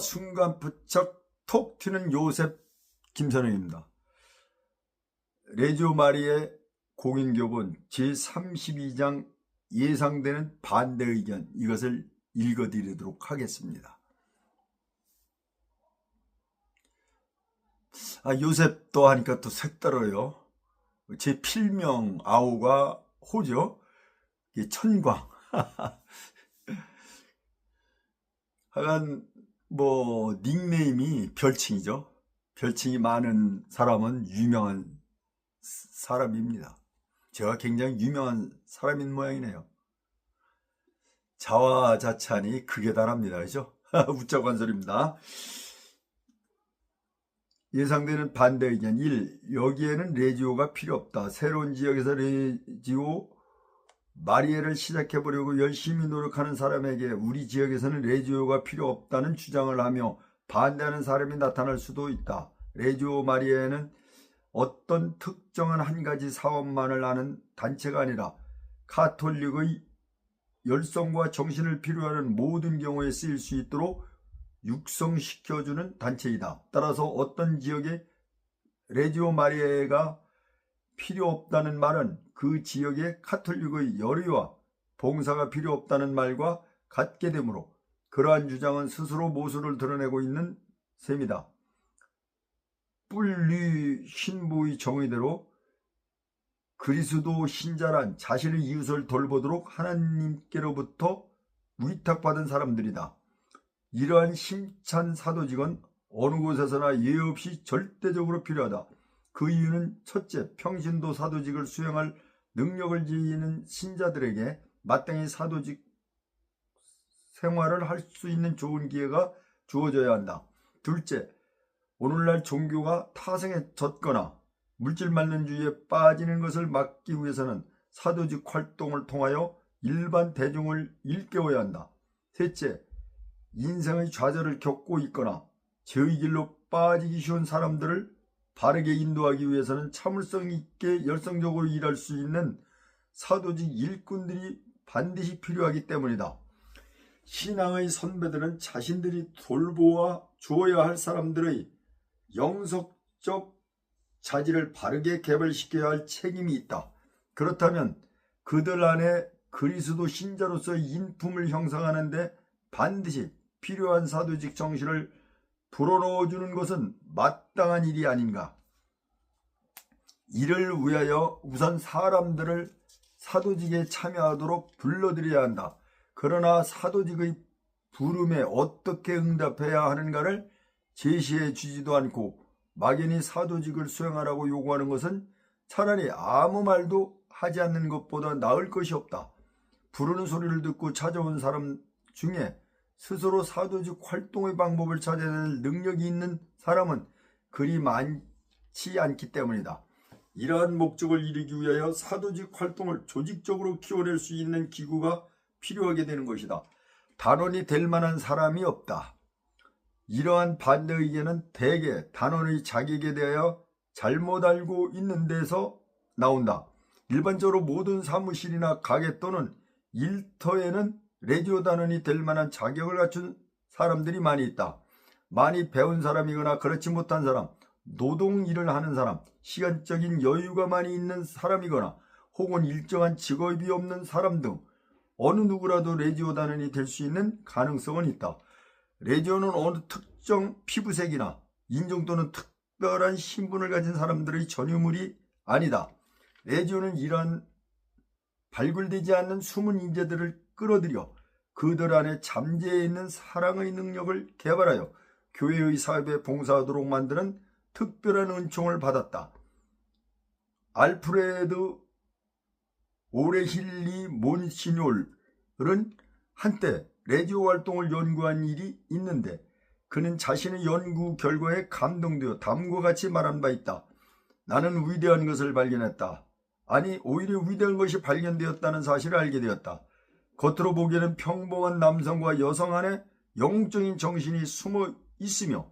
순간 부쩍 톡 튀는 요셉 김선영입니다. 레지오 마리의 공인교본 제32장 예상되는 반대 의견, 이것을 읽어드리도록 하겠습니다. 요셉도 하니까 또 색다르요. 제 필명 아우가 호죠. 천광. 하여간 닉네임이 별칭이죠. 별칭이 많은 사람은 유명한 사람입니다. 제가 굉장히 유명한 사람인 모양이네요. 자화자찬이 극에 달합니다. 그죠? 웃자고 한 소리입니다. 예상되는 반대 의견 1. 여기에는 레지오가 필요 없다. 새로운 지역에서 레지오 마리에를 시작해보려고 열심히 노력하는 사람에게 우리 지역에서는 레지오가 필요 없다는 주장을 하며 반대하는 사람이 나타날 수도 있다. 레지오 마리에는 어떤 특정한 한 가지 사업만을 하는 단체가 아니라 가톨릭의 열성과 정신을 필요하는 모든 경우에 쓰일 수 있도록 육성시켜주는 단체이다. 따라서 어떤 지역에 레지오 마리에가 필요 없다는 말은 그 지역의 가톨릭의 열의와 봉사가 필요 없다는 말과 같게 되므로 그러한 주장은 스스로 모순을 드러내고 있는 셈이다. 뿔리 신부의 정의대로 그리스도 신자란 자신의 이웃을 돌보도록 하나님께로부터 위탁받은 사람들이다. 이러한 심찬 사도직은 어느 곳에서나 예외 없이 절대적으로 필요하다. 그 이유는 첫째, 평신도 사도직을 수행할 능력을 지니는 신자들에게 마땅히 사도직 생활을 할 수 있는 좋은 기회가 주어져야 한다. 둘째, 오늘날 종교가 타성에 젖거나 물질 만능주의에 빠지는 것을 막기 위해서는 사도직 활동을 통하여 일반 대중을 일깨워야 한다. 셋째, 인생의 좌절을 겪고 있거나 죄의 길로 빠지기 쉬운 사람들을 바르게 인도하기 위해서는 참을성 있게 열성적으로 일할 수 있는 사도직 일꾼들이 반드시 필요하기 때문이다. 신앙의 선배들은 자신들이 돌보아 주어야 할 사람들의 영성적 자질을 바르게 개발시켜야 할 책임이 있다. 그렇다면 그들 안에 그리스도 신자로서의 인품을 형성하는 데 반드시 필요한 사도직 정신을 불어넣어주는 것은 마땅한 일이 아닌가. 이를 위하여 우선 사람들을 사도직에 참여하도록 불러들여야 한다. 그러나 사도직의 부름에 어떻게 응답해야 하는가를 제시해 주지도 않고 막연히 사도직을 수행하라고 요구하는 것은 차라리 아무 말도 하지 않는 것보다 나을 것이 없다. 부르는 소리를 듣고 찾아온 사람 중에 스스로 사도직 활동의 방법을 찾아야 할 능력이 있는 사람은 그리 많지 않기 때문이다. 이러한 목적을 이루기 위하여 사도직 활동을 조직적으로 키워낼 수 있는 기구가 필요하게 되는 것이다. 단원이 될 만한 사람이 없다. 이러한 반대 의견은 대개 단원의 자격에 대하여 잘못 알고 있는 데서 나온다. 일반적으로 모든 사무실이나 가게 또는 일터에는 레지오 단원이 될 만한 자격을 갖춘 사람들이 많이 있다. 많이 배운 사람이거나 그렇지 못한 사람, 노동 일을 하는 사람, 시간적인 여유가 많이 있는 사람이거나 혹은 일정한 직업이 없는 사람 등 어느 누구라도 레지오 단원이 될 수 있는 가능성은 있다. 레지오는 어느 특정 피부색이나 인종 또는 특별한 신분을 가진 사람들의 전유물이 아니다. 레지오는 이러한 발굴되지 않는 숨은 인재들을 끌어들여 그들 안에 잠재해 있는 사랑의 능력을 개발하여 교회의 사업에 봉사하도록 만드는 특별한 은총을 받았다. 알프레드 오레힐리 몬시뇰은 한때 레지오 활동을 연구한 일이 있는데 그는 자신의 연구 결과에 감동되어 다음과 같이 말한 바 있다. 나는 위대한 것을 발견했다. 아니, 오히려 위대한 것이 발견되었다는 사실을 알게 되었다. 겉으로 보기에는 평범한 남성과 여성 안에 영적인 정신이 숨어 있으며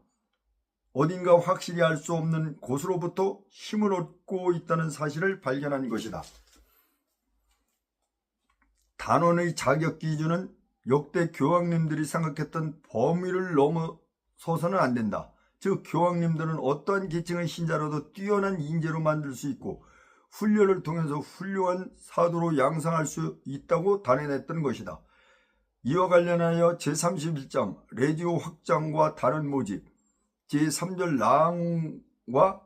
어딘가 확실히 알 수 없는 곳으로부터 힘을 얻고 있다는 사실을 발견한 것이다. 단원의 자격 기준은 역대 교황님들이 생각했던 범위를 서서는 안 된다. 즉 교황님들은 어떠한 계층의 신자로도 뛰어난 인재로 만들 수 있고 훈련을 통해서 훌륭한 사도로 양성할 수 있다고 단언했던 것이다. 이와 관련하여 제31장 레지오 확장과 단원 모집, 제3절 랑과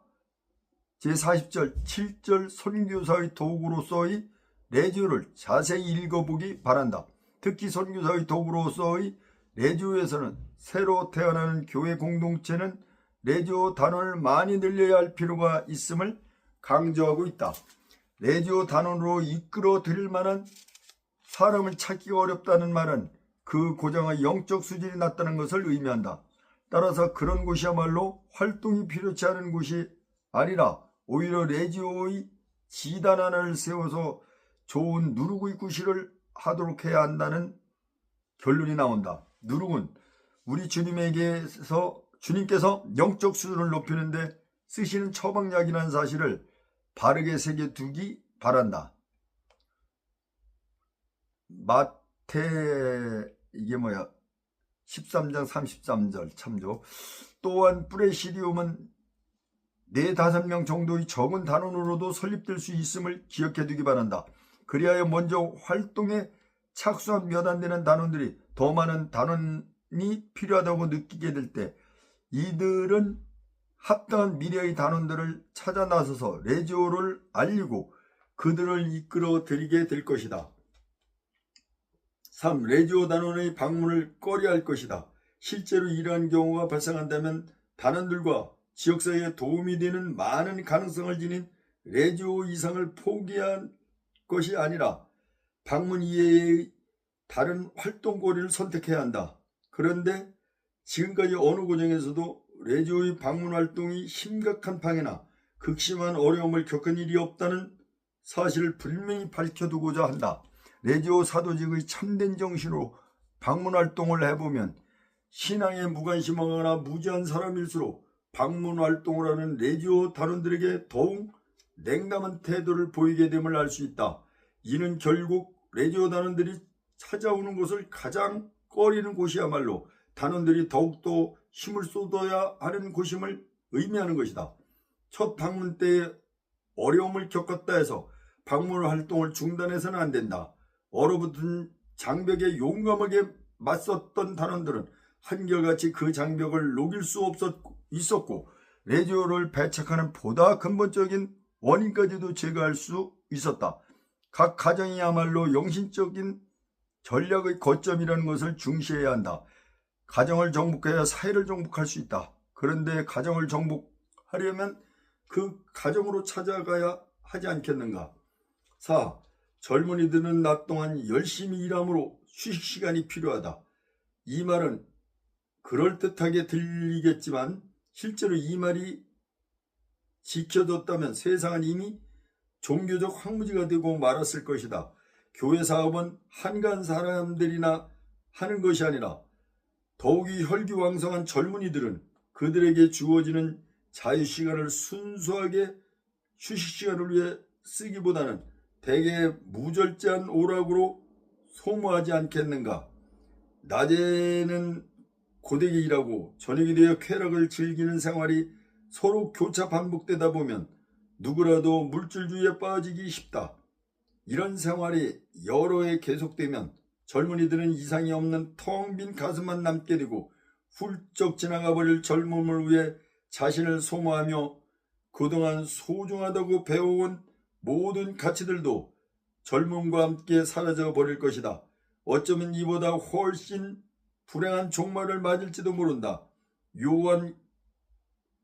제40절 7절 선교사의 도구로서의 레지오를 자세히 읽어보기 바란다. 특히 선교사의 도구로서의 레지오에서는 새로 태어나는 교회 공동체는 레지오 단원을 많이 늘려야 할 필요가 있음을 강조하고 있다. 레지오 단원으로 이끌어 드릴 만한 사람을 찾기가 어렵다는 말은 그 고장의 영적 수준이 낮다는 것을 의미한다. 따라서 그런 곳이야말로 활동이 필요치 않은 곳이 아니라 오히려 레지오의 지단 하나를 세워서 좋은 누르구의 구실을 하도록 해야 한다는 결론이 나온다. 누룩은 우리 주님께서 영적 수준을 높이는데 쓰시는 처방약이라는 사실을 바르게 새겨두기 바란다. 마태 13장 33절 참조. 또한 프레시리움은 4-5명 정도의 적은 단원으로도 설립될 수 있음을 기억해 두기 바란다. 그리하여 먼저 활동에 착수한 몇 안 되는 단원들이 더 많은 단원이 필요하다고 느끼게 될 때 이들은 합당한 미래의 단원들을 찾아 나서서 레지오를 알리고 그들을 이끌어 드리게 될 것이다. 3. 레지오 단원의 방문을 꺼려할 것이다. 실제로 이러한 경우가 발생한다면 단원들과 지역사회에 도움이 되는 많은 가능성을 지닌 레지오 이상을 포기한 것이 아니라 방문 이외의 다른 활동거리를 선택해야 한다. 그런데 지금까지 어느 고정에서도 레지오의 방문 활동이 심각한 방해나 극심한 어려움을 겪은 일이 없다는 사실을 분명히 밝혀두고자 한다. 레지오 사도직의 참된 정신으로 방문 활동을 해보면 신앙에 무관심하거나 무지한 사람일수록 방문 활동을 하는 레지오 단원들에게 더욱 냉담한 태도를 보이게 됨을 알 수 있다. 이는 결국 레지오 단원들이 찾아오는 곳을 가장 꺼리는 곳이야말로 단원들이 더욱더 힘을 쏟아야 하는 곳임을 의미하는 것이다. 첫 방문 때에 어려움을 겪었다 해서 방문 활동을 중단해서는 안 된다. 얼어붙은 장벽에 용감하게 맞섰던 단원들은 한결같이 그 장벽을 녹일 수 있었고 레지오를 배척하는 보다 근본적인 원인까지도 제거할 수 있었다. 각 가정이야말로 영신적인 전략의 거점이라는 것을 중시해야 한다. 가정을 정복해야 사회를 정복할 수 있다. 그런데 가정을 정복하려면 그 가정으로 찾아가야 하지 않겠는가. 4. 젊은이들은 낮 동안 열심히 일함으로 휴식 시간이 필요하다. 이 말은 그럴듯하게 들리겠지만 실제로 이 말이 지켜졌다면 세상은 이미 종교적 황무지가 되고 말았을 것이다. 교회 사업은 한가한 사람들이나 하는 것이 아니라 더욱이 혈기왕성한 젊은이들은 그들에게 주어지는 자유시간을 순수하게 휴식시간을 위해 쓰기보다는 대개 무절제한 오락으로 소모하지 않겠는가. 낮에는 고되게 일하고 저녁이 되어 쾌락을 즐기는 생활이 서로 교차 반복되다 보면 누구라도 물질주의에 빠지기 쉽다. 이런 생활이 여러 해 계속되면 젊은이들은 이상이 없는 텅 빈 가슴만 남게 되고 훌쩍 지나가 버릴 젊음을 위해 자신을 소모하며 그동안 소중하다고 배워온 모든 가치들도 젊음과 함께 사라져 버릴 것이다. 어쩌면 이보다 훨씬 불행한 종말을 맞을지도 모른다. 요한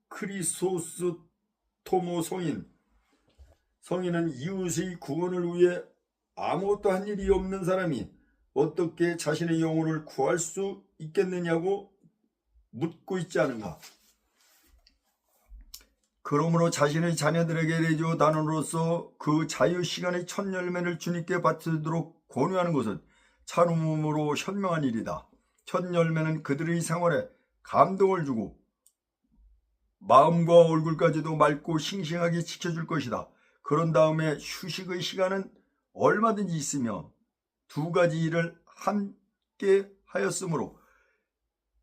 크리소스토모 성인은 이웃의 구원을 위해 아무것도 한 일이 없는 사람이 어떻게 자신의 영혼을 구할 수 있겠느냐고 묻고 있지 않은가. 그러므로 자신의 자녀들에게 레지오 단원으로서 그 자유시간의 첫 열매를 주님께 바치도록 권유하는 것은 참으로 현명한 일이다. 첫 열매는 그들의 생활에 감동을 주고 마음과 얼굴까지도 맑고 싱싱하게 지켜줄 것이다. 그런 다음에 휴식의 시간은 얼마든지 있으며 두 가지 일을 함께 하였으므로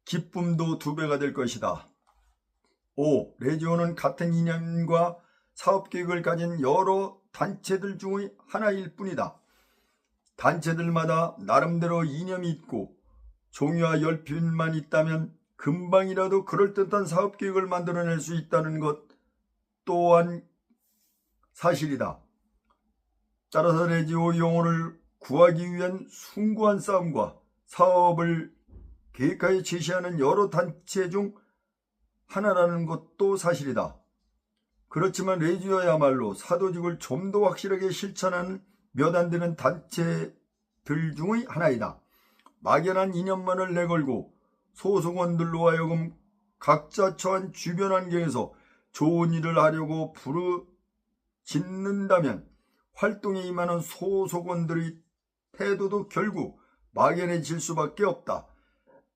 기쁨도 2배가 될 것이다. 5. 레지오는 같은 이념과 사업계획을 가진 여러 단체들 중의 하나일 뿐이다. 단체들마다 나름대로 이념이 있고 종이와 연필만 있다면 금방이라도 그럴듯한 사업계획을 만들어낼 수 있다는 것 또한 사실이다. 따라서 레지오 용어를 구하기 위한 숭고한 싸움과 사업을 계획하여 제시하는 여러 단체 중 하나라는 것도 사실이다. 그렇지만 레지오야말로 사도직을 좀 더 확실하게 실천하는 몇 안 되는 단체들 중의 하나이다. 막연한 이념만을 내걸고 소속원들로 하여금 각자 처한 주변 환경에서 좋은 일을 하려고 부르짖는다면 활동에 임하는 소속원들의 태도도 결국 막연해질 수밖에 없다.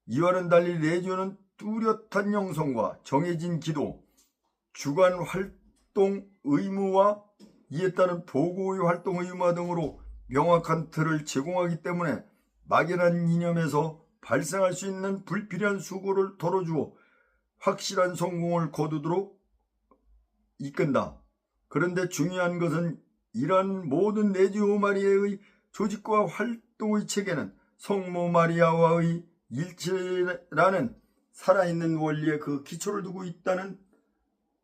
이와는 달리 레지오는 뚜렷한 형성과 정해진 기도, 주간 활동 의무와 이에 따른 보고의 활동 의무화 등으로 명확한 틀을 제공하기 때문에 막연한 이념에서 발생할 수 있는 불필요한 수고를 덜어주어 확실한 성공을 거두도록 이끈다. 그런데 중요한 것은 이러한 모든 레지오 마리아의 조직과 활동의 체계는 성모 마리아와의 일체라는 살아있는 원리에 그 기초를 두고 있다는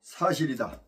사실이다.